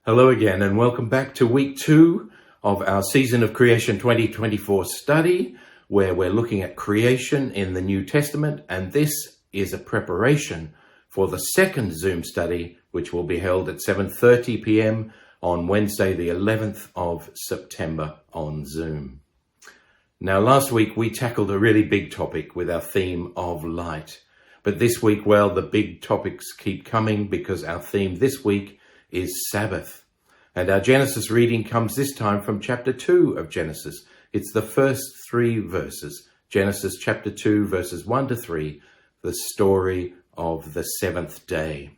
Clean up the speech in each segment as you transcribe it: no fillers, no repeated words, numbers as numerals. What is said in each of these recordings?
Hello again, and welcome back to week 2 of our Season of Creation 2024 study, where we're looking at creation in the New Testament, and this is a preparation for the second Zoom study, which will be held at 7:30 p.m. on Wednesday, the 11th of September on Zoom. Now, last week we tackled a really big topic with our theme of light, but this week, well, the big topics keep coming because our theme this week is Sabbath. And our Genesis reading comes this time from chapter 2 of Genesis. It's the first 3 verses. Genesis chapter 2, verses 1 to 3, the story of the seventh day.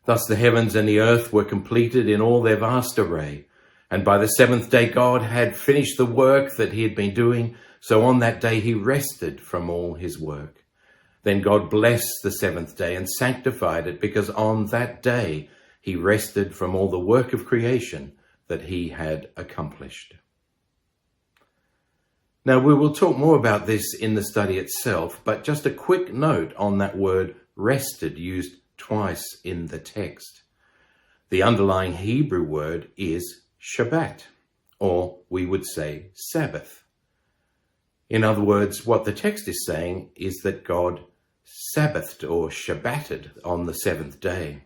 Thus the heavens and the earth were completed in all their vast array. And by the seventh day God had finished the work that he had been doing. So on that day he rested from all his work. Then God blessed the seventh day and sanctified it, because on that day he rested from all the work of creation that he had accomplished. Now, we will talk more about this in the study itself, but just a quick note on that word rested, used twice in the text. The underlying Hebrew word is Shabbat, or we would say Sabbath. In other words, what the text is saying is that God Sabbathed or Shabbated on the seventh day.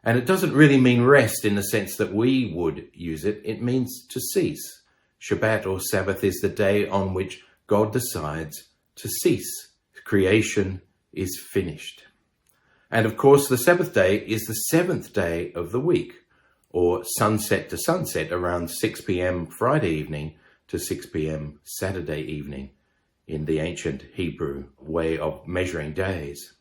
And it doesn't really mean rest in the sense that we would use it. It means to cease. Shabbat or Sabbath is the day on which God decides to cease. Creation is finished. And of course, the Sabbath day is the seventh day of the week, or sunset to sunset, around 6 p.m. Friday evening to 6 p.m. Saturday evening in the ancient Hebrew way of measuring days.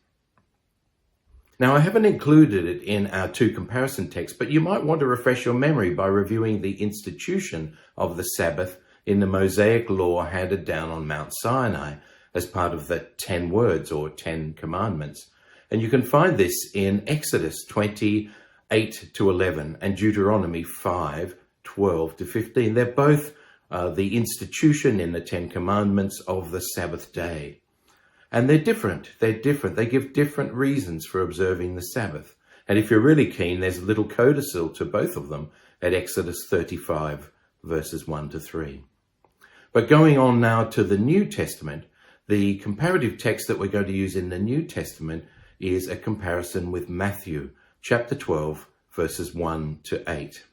Now, I haven't included it in our 2 comparison texts, but you might want to refresh your memory by reviewing the institution of the Sabbath in the Mosaic law handed down on Mount Sinai as part of the 10 words or 10 commandments. And you can find this in Exodus 28 to 11 and Deuteronomy 5, 12 to 15. They're both the institution in the 10 commandments of the Sabbath day. And they're different. They give different reasons for observing the Sabbath. And if you're really keen, there's a little codicil to both of them at Exodus 35, verses 1 to 3. But going on now to the New Testament, the comparative text that we're going to use in the New Testament is a comparison with Matthew, chapter 12, verses 1 to 8.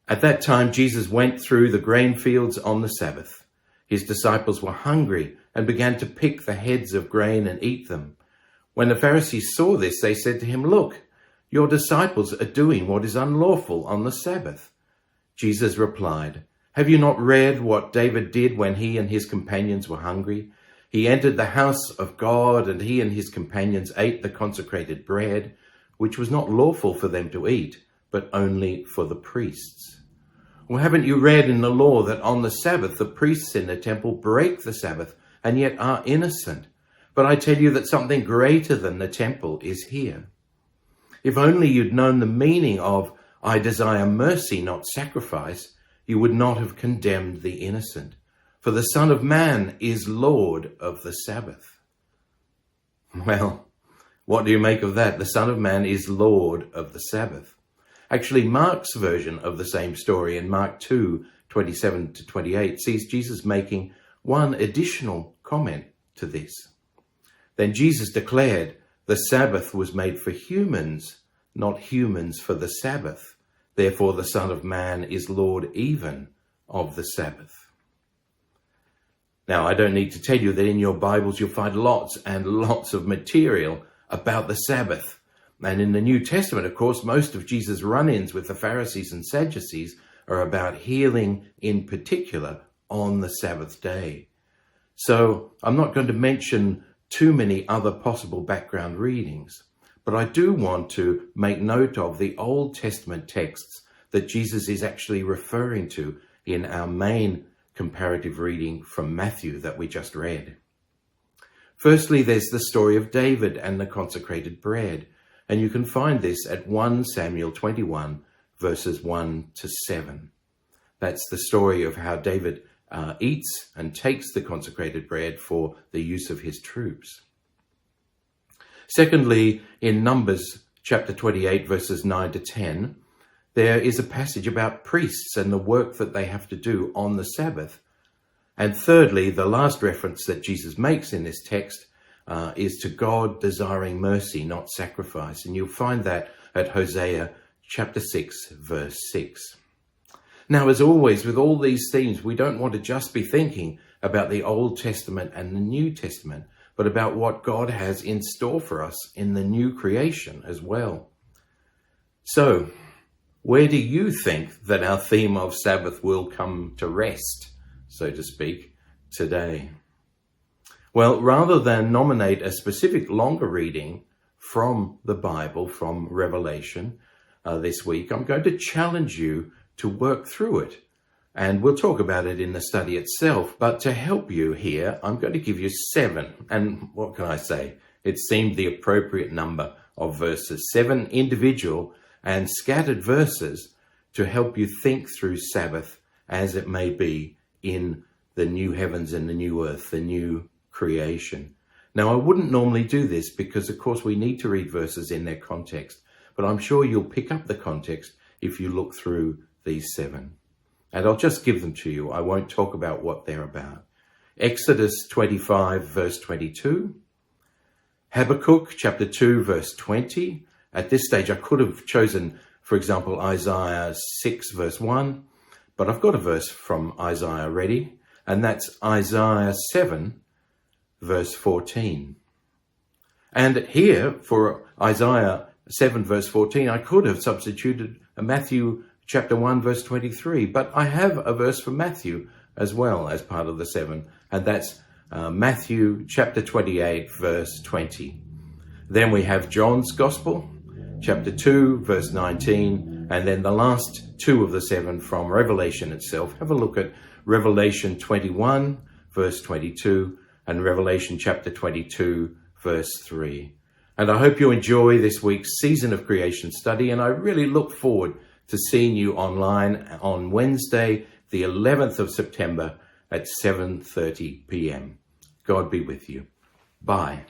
At that time, Jesus went through the grain fields on the Sabbath. His disciples were hungry and began to pick the heads of grain and eat them. When the Pharisees saw this, they said to him, "Look, your disciples are doing what is unlawful on the Sabbath." Jesus replied, "Have you not read what David did when he and his companions were hungry? He entered the house of God, and he and his companions ate the consecrated bread, which was not lawful for them to eat, but only for the priests. Or haven't you read in the law that on the Sabbath the priests in the temple break the Sabbath and yet are innocent? But I tell you that something greater than the temple is here. If only you'd known the meaning of 'I desire mercy, not sacrifice,' you would not have condemned the innocent. For the Son of Man is Lord of the Sabbath." Well, what do you make of that? The Son of Man is Lord of the Sabbath. Actually, Mark's version of the same story in Mark 2, 27 to 28 sees Jesus making one additional comment to this. Then Jesus declared, "The Sabbath was made for humans, not humans for the Sabbath. Therefore, the Son of Man is Lord even of the Sabbath." Now, I don't need to tell you that in your Bibles you'll find lots and lots of material about the Sabbath. And in the New Testament, of course, most of Jesus' run-ins with the Pharisees and Sadducees are about healing in particular on the Sabbath day. So I'm not going to mention too many other possible background readings, but I do want to make note of the Old Testament texts that Jesus is actually referring to in our main comparative reading from Matthew that we just read. Firstly, there's the story of David and the consecrated bread. And you can find this at 1 Samuel 21, verses 1 to 7. That's the story of how David eats and takes the consecrated bread for the use of his troops. Secondly, in Numbers chapter 28, verses 9 to 10, there is a passage about priests and the work that they have to do on the Sabbath. And thirdly, the last reference that Jesus makes in this text is to God desiring mercy, not sacrifice. And you'll find that at Hosea chapter 6, verse 6. Now, as always, with all these themes, we don't want to just be thinking about the Old Testament and the New Testament, but about what God has in store for us in the new creation as well. So, where do you think that our theme of Sabbath will come to rest, so to speak, today? Well, rather than nominate a specific longer reading from the Bible, from Revelation this week, I'm going to challenge you to work through it. And we'll talk about it in the study itself. But to help you here, I'm going to give you 7. And what can I say? It seemed the appropriate number of verses. 7 individual and scattered verses to help you think through Sabbath as it may be in the new heavens and the new earth, the new creation. Now, I wouldn't normally do this because, of course, we need to read verses in their context. But I'm sure you'll pick up the context if you look through these 7. And I'll just give them to you. I won't talk about what they're about. Exodus 25, verse 22. Habakkuk chapter 2, verse 20. At this stage, I could have chosen, for example, Isaiah 6, verse 1. But I've got a verse from Isaiah ready. And that's Isaiah 7, verse 14. And here, for Isaiah 7, verse 14, I could have substituted Matthew chapter 1, verse 23, but I have a verse from Matthew as well as part of the 7, and that's Matthew chapter 28, verse 20. Then we have John's Gospel, chapter 2, verse 19, and then the last 2 of the 7 from Revelation itself. Have a look at Revelation 21, verse 22, and Revelation chapter 22, verse 3. And I hope you enjoy this week's Season of Creation study, and I really look forward to seeing you online on Wednesday, the 11th of September at 7:30 p.m. God be with you. Bye.